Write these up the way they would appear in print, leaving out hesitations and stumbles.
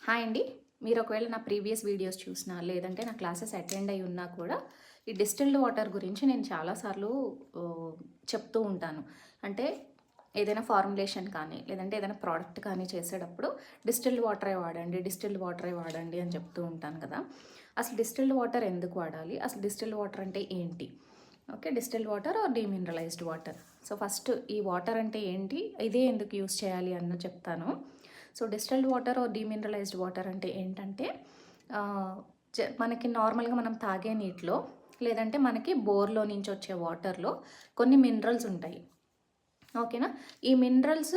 Hi అండి. మీరు ఒకవేళ నా ప్రీవియస్ వీడియోస్ చూసినా లేదంటే నా క్లాసెస్ అటెండ్ అయి ఉన్నా కూడా ఈ డిస్టిల్డ్ వాటర్ గురించి నేను చాలాసార్లు చెప్తూ ఉంటాను. అంటే ఏదైనా ఫార్ములేషన్ కానీ లేదంటే ఏదైనా ప్రోడక్ట్ కానీ చేసేటప్పుడు డిస్టిల్డ్ వాటరే వాడండి, డిస్టిల్డ్ వాటరే వాడండి అని చెప్తూ ఉంటాను కదా. అసలు డిస్టిల్డ్ వాటర్ ఎందుకు వాడాలి, అసలు డిస్టిల్డ్ వాటర్ అంటే ఏంటి? Okay, distilled water or demineralized water. So first ఈ వాటర్ అంటే ఏంటి, ఇదే ఎందుకు యూస్ చేయాలి అన్న చెప్తాను. So distilled water or demineralized water అంటే ఏంటంటే మనకి నార్మల్గా మనం తాగే నీటిలో లేదంటే మనకి బోర్లో నుంచి వచ్చే వాటర్లో కొన్ని మినరల్స్ ఉంటాయి. ఓకేనా, ఈ మినరల్స్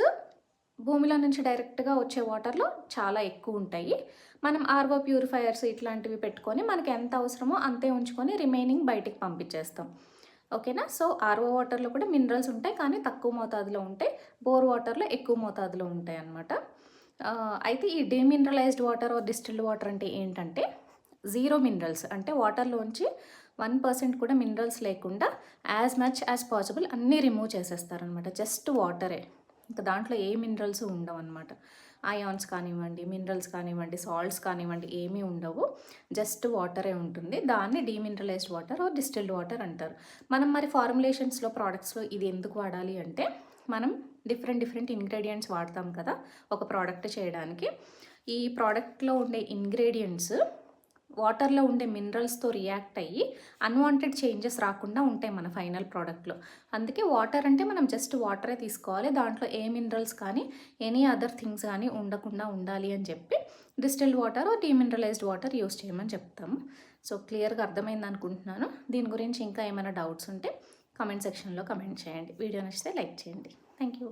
భూమిలో నుంచి డైరెక్ట్గా వచ్చే వాటర్లో చాలా ఎక్కువ ఉంటాయి. మనం ఆర్ఓ ప్యూరిఫైయర్స్ ఇట్లాంటివి పెట్టుకొని మనకి ఎంత అవసరమో అంతే ఉంచుకొని రిమైనింగ్ బయటికి పంపించేస్తాం. ఓకేనా, సో ఆర్ఓ వాటర్లో కూడా మినరల్స్ ఉంటాయి కానీ తక్కువ మోతాదులో ఉంటాయి, బోర్ వాటర్లో ఎక్కువ మోతాదులో ఉంటాయి అన్నమాట. అయితే ఈ demineralized water or distilled water అంటే ఏంటంటే జీరో మినరల్స్, అంటే వాటర్లోంచి 1% కూడా మినరల్స్ లేకుండా యాజ్ మచ్ యాజ్ పాసిబుల్ అన్నీ రిమూవ్ చేసేస్తారనమాట. జస్ట్ వాటరే, ఇంకా దాంట్లో ఏ మినరల్స్ ఉండవు అనమాట. అయాన్స్ కానివ్వండి, మినరల్స్ కానివ్వండి, సాల్ట్స్ కానివ్వండి ఏమీ ఉండవు, జస్ట్ వాటరే ఉంటుంది. దాన్ని demineralized water or distilled water అంటారు. మనం మరి ఫార్ములేషన్స్లో ప్రోడక్ట్స్లో ఇది ఎందుకు వాడాలి అంటే మనం డిఫరెంట్ ఇంగ్రీడియంట్స్ వాడతాం కదా ఒక ప్రోడక్ట్ చేయడానికి. ఈ ప్రోడక్ట్లో ఉండే ఇంగ్రీడియంట్స్ వాటర్లో ఉండే మినరల్స్తో రియాక్ట్ అయ్యి అన్వాంటెడ్ చేంజెస్ రాకుండా ఉంటాయి మన ఫైనల్ ప్రోడక్ట్లో. అందుకే వాటర్ అంటే మనం జస్ట్ వాటరే తీసుకోవాలి, దాంట్లో ఏ మినరల్స్ కానీ ఎనీ అదర్ థింగ్స్ కానీ ఉండకుండా ఉండాలి అని చెప్పి distilled water demineralised water use చేయమని చెప్తాము. సో క్లియర్గా అర్థమైంది అనుకుంటున్నాను. దీని గురించి ఇంకా ఏమైనా డౌట్స్ ఉంటే కామెంట్ సెక్షన్లో కమెంట్ చేయండి. వీడియో నచ్చితే లైక్ చేయండి. Thank you.